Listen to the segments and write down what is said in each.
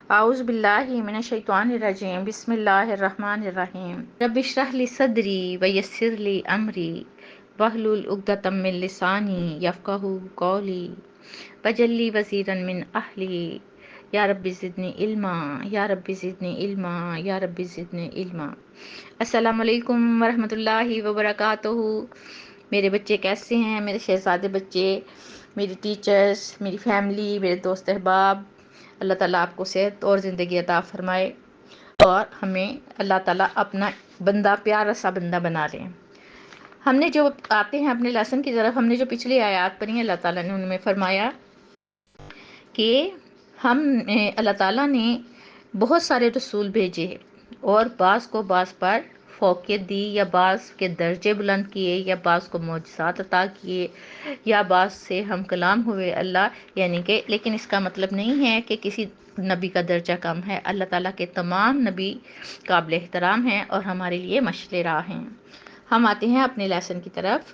اعوذ باللہ من الشیطان الرجیم بسم اللہ الرحمن الرحیم رب اشرح لی صدری ویسر لی امری واحلل عقدۃ من لسانی یفقہوا قولی واجعل لی وزیرا من اہلی یا رب زدنی علما یا رب زدنی علما یا رب زدنی علما۔ السلام علیکم ورحمۃ اللہ وبرکاتہ۔ میرے بچے کیسے ہیں؟ میرے شہزادے بچے، میری ٹیچرز، میری فیملی، میرے دوست احباب، اللہ تعالیٰ آپ کو صحت اور زندگی عطا فرمائے اور ہمیں اللہ تعالیٰ اپنا بندہ، پیارا سا بندہ بنا لیں۔ ہم نے جو آتے ہیں اپنے لیسن کی طرف، ہم نے جو پچھلی آیات پڑھی ہیں، اللہ تعالیٰ نے ان میں فرمایا کہ اللہ تعالیٰ نے بہت سارے رسول بھیجے اور بعض کو بعض پر فوقیت دی، یا بعض کے درجے بلند کیے، یا بعض کو معجزات عطا کیے، یا بعض سے ہم کلام ہوئے اللہ، یعنی کہ لیکن اس کا مطلب نہیں ہے کہ کسی نبی کا درجہ کم ہے۔ اللہ تعالیٰ کے تمام نبی قابل احترام ہیں اور ہمارے لیے مشعل راہ ہیں۔ ہم آتے ہیں اپنے لیسن کی طرف۔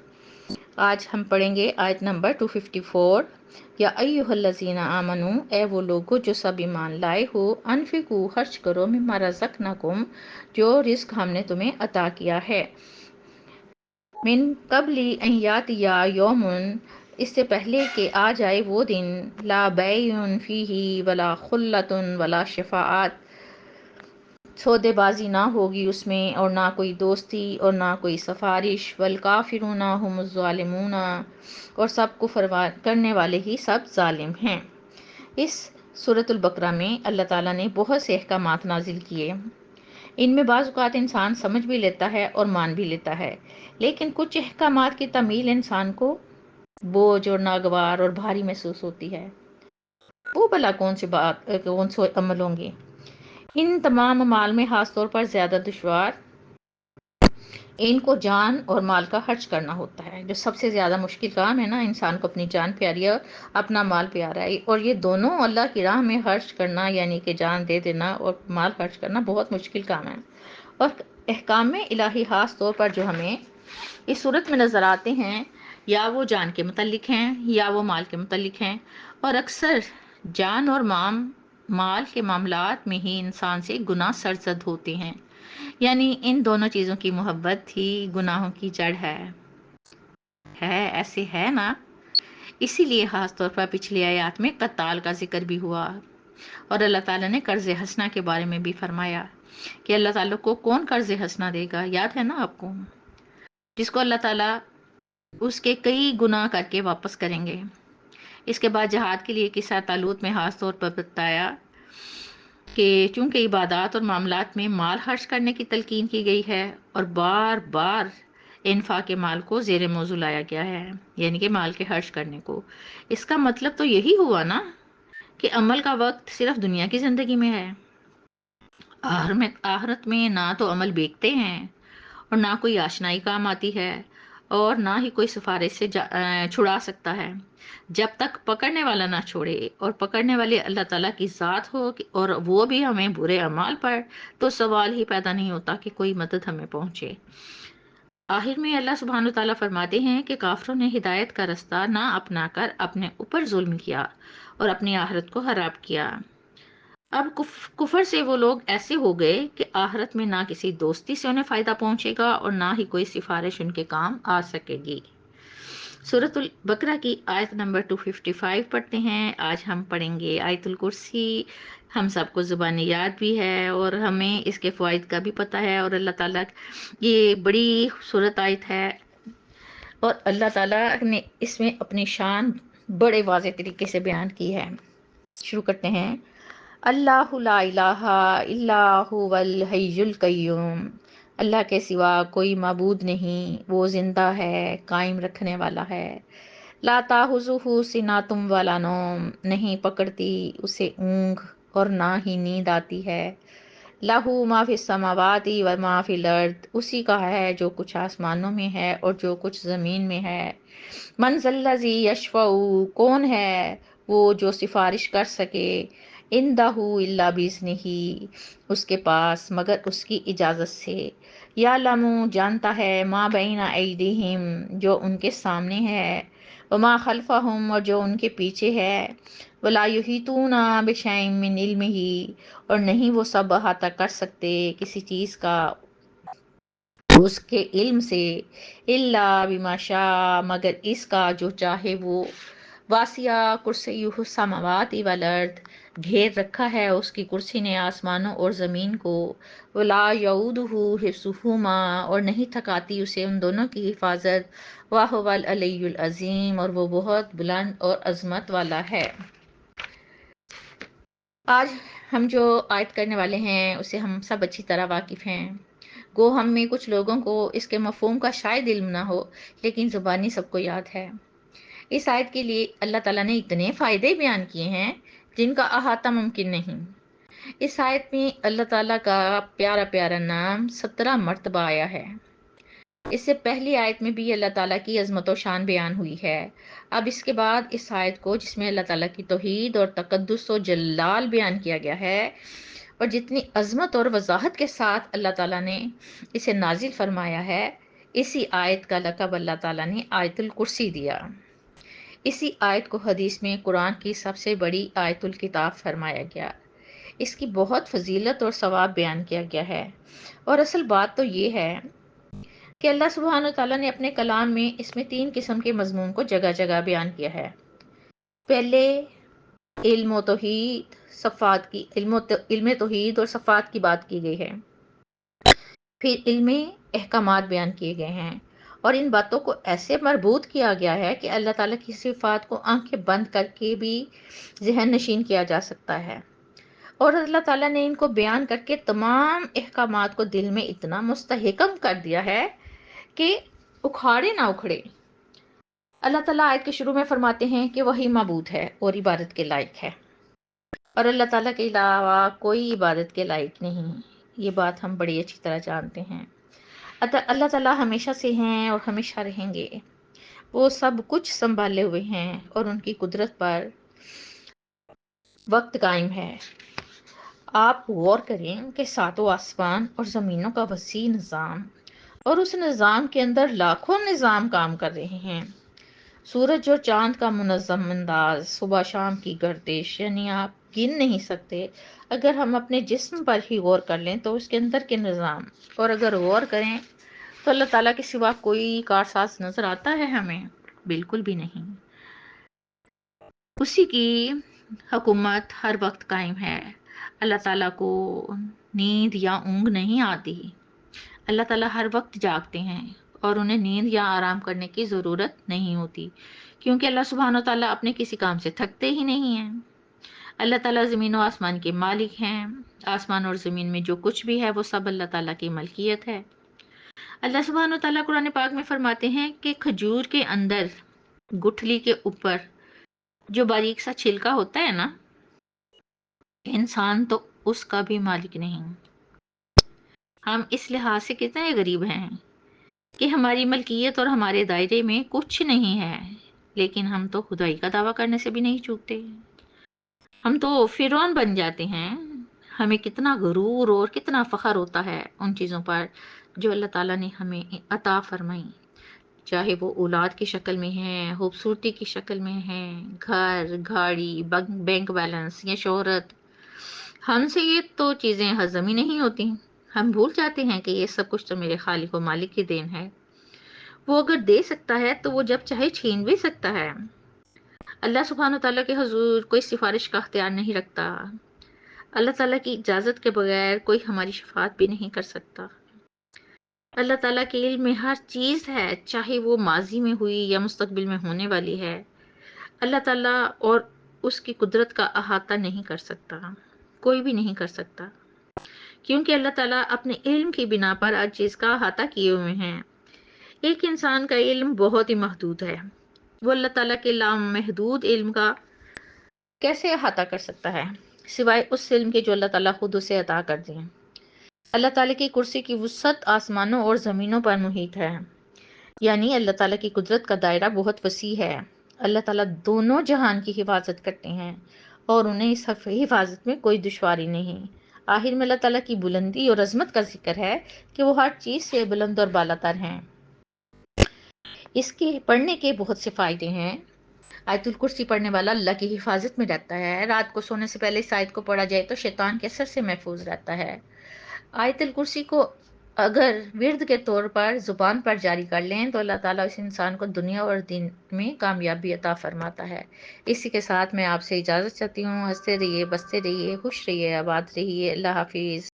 آج ہم پڑھیں گے آیت نمبر 254۔ یا ایھا الذین آمنو، اے وہ لوگو جو سب ایمان لائے ہو، انفقوا، خرچ کرو، مما رزقناکم، جو رزق ہم نے تمہیں عطا کیا ہے، من قبل ان یاتی یوم، اس سے پہلے کہ آ جائے وہ دن، لا بیع فیہ ولا خلۃ ولا شفاعت، سودے بازی نہ ہوگی اس میں، اور نہ کوئی دوستی اور نہ کوئی سفارش، والکافرون هم الظالمون، اور سب کفر کرنے والے ہی سب ظالم ہیں۔ اس سورۃ البقرہ میں اللہ تعالیٰ نے بہت سے احکامات نازل کیے۔ ان میں بعض اوقات انسان سمجھ بھی لیتا ہے اور مان بھی لیتا ہے، لیکن کچھ احکامات کی تعمیل انسان کو بوجھ اور ناگوار اور بھاری محسوس ہوتی ہے۔ وہ بھلا کون سے عمل ہوں گے؟ ان تمام اعمال میں خاص طور پر زیادہ دشوار ان کو جان اور مال کا خرچ کرنا ہوتا ہے، جو سب سے زیادہ مشکل کام ہے نا۔ انسان کو اپنی جان پیاری ہے اور اپنا مال پیارا ہے، اور یہ دونوں اللہ کی راہ میں خرچ کرنا، یعنی کہ جان دے دینا اور مال خرچ کرنا بہت مشکل کام ہے۔ اور احکام میں الہی خاص طور پر جو ہمیں اس صورت میں نظر آتے ہیں، یا وہ جان کے متعلق ہیں یا وہ مال کے متعلق ہیں، اور اکثر جان اور مال کے معاملات میں ہی انسان سے گناہ سرزد ہوتے ہیں، یعنی ان دونوں چیزوں کی محبت ہی گناہوں کی جڑ ہے۔ ایسے ہے نا؟ اسی لیے خاص طور پر پچھلی آیات میں قتال کا ذکر بھی ہوا، اور اللہ تعالیٰ نے قرض حسنہ کے بارے میں بھی فرمایا کہ اللہ تعالیٰ کو کون قرض حسنہ دے گا؟ یاد ہے نا آپ کو؟ جس کو اللہ تعالیٰ اس کے کئی گناہ کر کے واپس کریں گے۔ اس کے بعد جہاد کے لیے قصہ طالوت میں خاص طور پر بتایا کہ چونکہ عبادات اور معاملات میں مال خرچ کرنے کی تلقین کی گئی ہے، اور بار بار انفاق کے مال کو زیر موضوع لایا گیا ہے، یعنی کہ مال کے خرچ کرنے کو، اس کا مطلب تو یہی ہوا نا کہ عمل کا وقت صرف دنیا کی زندگی میں ہے۔ آخرت میں نہ تو عمل بیکتے ہیں، اور نہ کوئی آشنائی کام آتی ہے، اور نہ ہی کوئی سفارش سے چھڑا سکتا ہے، جب تک پکڑنے والا نہ چھوڑے، اور پکڑنے والے اللہ تعالیٰ کی ذات ہو، اور وہ بھی ہمیں برے اعمال پر، تو سوال ہی پیدا نہیں ہوتا کہ کوئی مدد ہمیں پہنچے۔ آخر میں اللہ سبحانہ وتعالیٰ فرماتے ہیں کہ کافروں نے ہدایت کا رستہ نہ اپنا کر اپنے اوپر ظلم کیا اور اپنی آخرت کو خراب کیا۔ اب کفر سے وہ لوگ ایسے ہو گئے کہ آخرت میں نہ کسی دوستی سے انہیں فائدہ پہنچے گا اور نہ ہی کوئی سفارش ان کے کام آ سکے گی۔ سورۃ البقرہ کی آیت نمبر 255 پڑھتے ہیں۔ آج ہم پڑھیں گے آیت الکرسی۔ ہم سب کو زبان یاد بھی ہے اور ہمیں اس کے فوائد کا بھی پتہ ہے، اور اللہ تعالیٰ یہ بڑی خوبصورت آیت ہے، اور اللہ تعالیٰ نے اس میں اپنی شان بڑے واضح طریقے سے بیان کی ہے۔ شروع کرتے ہیں۔ اللہ لا الہ الا هو الحی القیوم، اللہ کے سوا کوئی معبود نہیں، وہ زندہ ہے، قائم رکھنے والا ہے۔ لا تاخذہ سنۃ ولا نوم، نہیں پکڑتی اسے اونگ اور نہ ہی نیند آتی ہے۔ لہ ما فی السماوات و ما فی الارض، اسی کا ہے جو کچھ آسمانوں میں ہے اور جو کچھ زمین میں ہے۔ من ذا الذی یشفع، کون ہے وہ جو سفارش کر سکے، عندہ الا باذنہ، اس کے پاس مگر اس کی اجازت سے۔ یعلم، جانتا ہے، ما بین ایدیہم، جو ان کے سامنے ہے، وما خلفہم، اور جو ان کے پیچھے ہے، ولا یحیطون بشیء من علمہ، اور نہیں وہ سب احاطہ کر سکتے کسی چیز کا اس کے علم سے، الا بما شاء، مگر اس کا جو چاہے وہ، واسع کرسیہ السماوات والارض، گھیر رکھا ہے اس کی کرسی نے آسمانوں اور زمین کو، ولا یعودہ حفظہما، اور نہیں تھکاتی اسے ان دونوں کی حفاظت، وہو العلی العظیم، اور وہ بہت بلند اور عظمت والا ہے۔ آج ہم جو آیت کرنے والے ہیں اسے ہم سب اچھی طرح واقف ہیں، گو ہم میں کچھ لوگوں کو اس کے مفہوم کا شاید علم نہ ہو، لیکن زبانی سب کو یاد ہے۔ اس آیت کے لیے اللہ تعالیٰ نے اتنے فائدے بیان کیے ہیں جن کا احاطہ ممکن نہیں۔ اس آیت میں اللہ تعالیٰ کا پیارا پیارا نام 17 مرتبہ آیا ہے۔ اس سے پہلی آیت میں بھی اللہ تعالیٰ کی عظمت و شان بیان ہوئی ہے۔ اب اس کے بعد اس آیت کو، جس میں اللہ تعالیٰ کی توحید اور تقدس و جلال بیان کیا گیا ہے، اور جتنی عظمت اور وضاحت کے ساتھ اللہ تعالیٰ نے اسے نازل فرمایا ہے، اسی آیت کا لقب اللہ تعالیٰ نے آیت الکرسی دیا۔ اسی آیت کو حدیث میں قرآن کی سب سے بڑی آیت الکتاب فرمایا گیا۔ اس کی بہت فضیلت اور ثواب بیان کیا گیا ہے، اور اصل بات تو یہ ہے کہ اللہ سبحانہ وتعالیٰ نے اپنے کلام میں اس میں 3 قسم کے مضمون کو جگہ جگہ بیان کیا ہے۔ پہلے علم و توحید، علم توحید اور صفات کی بات کی گئی ہے، پھر علم احکامات بیان کیے گئے ہیں، اور ان باتوں کو ایسے مربوط کیا گیا ہے کہ اللہ تعالیٰ کی صفات کو آنکھیں بند کر کے بھی ذہن نشین کیا جا سکتا ہے، اور اللہ تعالیٰ نے ان کو بیان کر کے تمام احکامات کو دل میں اتنا مستحکم کر دیا ہے کہ اکھاڑے نہ اکھڑے۔ اللہ تعالیٰ آیت کے شروع میں فرماتے ہیں کہ وہی معبود ہے اور عبادت کے لائق ہے، اور اللہ تعالیٰ کے علاوہ کوئی عبادت کے لائق نہیں۔ یہ بات ہم بڑی اچھی طرح جانتے ہیں۔ اللہ تعالیٰ ہمیشہ سے ہیں اور ہمیشہ رہیں گے، وہ سب کچھ سنبھالے ہوئے ہیں، اور ان کی قدرت پر وقت قائم ہے۔ آپ غور کریں کہ 7 آسمان اور زمینوں کا وسیع نظام، اور اس نظام کے اندر لاکھوں نظام کام کر رہے ہیں۔ سورج اور چاند کا منظم انداز، صبح شام کی گردش، یعنی آپ گن نہیں سکتے۔ اگر ہم اپنے جسم پر ہی غور کر لیں تو اس کے اندر کے نظام، اور اگر غور کریں تو اللہ تعالیٰ کے سوا کوئی کارساز نظر آتا ہے ہمیں؟ بالکل بھی نہیں۔ اسی کی حکومت ہر وقت قائم ہے۔ اللہ تعالیٰ کو نیند یا اونگ نہیں آتی۔ اللہ تعالیٰ ہر وقت جاگتے ہیں، اور انہیں نیند یا آرام کرنے کی ضرورت نہیں ہوتی، کیونکہ اللہ سبحانہ وتعالیٰ اپنے کسی کام سے تھکتے ہی نہیں ہیں۔ اللہ تعالیٰ زمین و آسمان کے مالک ہیں۔ آسمان اور زمین میں جو کچھ بھی ہے وہ سب اللہ تعالیٰ کی ملکیت ہے۔ اللہ سبحانہ وتعالیٰ قرآن پاک میں فرماتے ہیں کہ کھجور کے اندر گٹھلی کے اوپر جو باریک سا چھلکا ہوتا ہے نا، انسان تو اس کا بھی مالک نہیں۔ ہم اس لحاظ سے کتنے غریب ہیں کہ ہماری ملکیت اور ہمارے دائرے میں کچھ نہیں ہے، لیکن ہم تو خدائی کا دعویٰ کرنے سے بھی نہیں چوکتے۔ ہم تو فرعون بن جاتے ہیں۔ ہمیں کتنا غرور اور کتنا فخر ہوتا ہے ان چیزوں پر جو اللہ تعالیٰ نے ہمیں عطا فرمائی، چاہے وہ اولاد کی شکل میں ہیں، خوبصورتی کی شکل میں ہیں، گھر، گاڑی، بینک بیلنس یا شہرت۔ ہم سے یہ تو چیزیں ہضم ہی نہیں ہوتی۔ ہم بھول جاتے ہیں کہ یہ سب کچھ تو میرے خالق و مالک کی دین ہے۔ وہ اگر دے سکتا ہے تو وہ جب چاہے چھین بھی سکتا ہے۔ اللہ سبحانہ تعالیٰ کے حضور کوئی سفارش کا اختیار نہیں رکھتا۔ اللہ تعالیٰ کی اجازت کے بغیر کوئی ہماری شفاعت بھی نہیں کر سکتا۔ اللہ تعالیٰ کے علم میں ہر چیز ہے، چاہے وہ ماضی میں ہوئی یا مستقبل میں ہونے والی ہے۔ اللہ تعالیٰ اور اس کی قدرت کا احاطہ نہیں کر سکتا، کوئی بھی نہیں کر سکتا، کیونکہ اللہ تعالیٰ اپنے علم کی بنا پر ہر چیز کا احاطہ کیے ہوئے ہیں۔ ایک انسان کا علم بہت ہی محدود ہے، وہ اللہ تعالیٰ کے لامحدود علم کا کیسے احاطہ کر سکتا ہے، سوائے اس علم کے جو اللہ تعالیٰ خود اسے عطا کر دیں۔ اللہ تعالیٰ کی کرسی کی وسعت آسمانوں اور زمینوں پر محیط ہے، یعنی اللہ تعالیٰ کی قدرت کا دائرہ بہت وسیع ہے۔ اللہ تعالیٰ دونوں جہان کی حفاظت کرتے ہیں، اور انہیں اس حفاظت میں کوئی دشواری نہیں۔ آخر میں اللہ تعالیٰ کی بلندی اور عظمت کا ذکر ہے کہ وہ ہر چیز سے بلند اور بالا تر ہیں۔ اس کے پڑھنے کے بہت سے فائدے ہیں۔ آیت الکرسی پڑھنے والا اللہ کی حفاظت میں رہتا ہے۔ رات کو سونے سے پہلے اس آیت کو پڑھا جائے تو شیطان کے اثر سے محفوظ رہتا ہے۔ آیت الکرسی کو اگر ورد کے طور پر زبان پر جاری کر لیں تو اللہ تعالیٰ اس انسان کو دنیا اور دین میں کامیابی عطا فرماتا ہے۔ اسی کے ساتھ میں آپ سے اجازت چاہتی ہوں۔ ہنستے رہیے، بستے رہیے، خوش رہیے، آباد رہیے۔ اللہ حافظ۔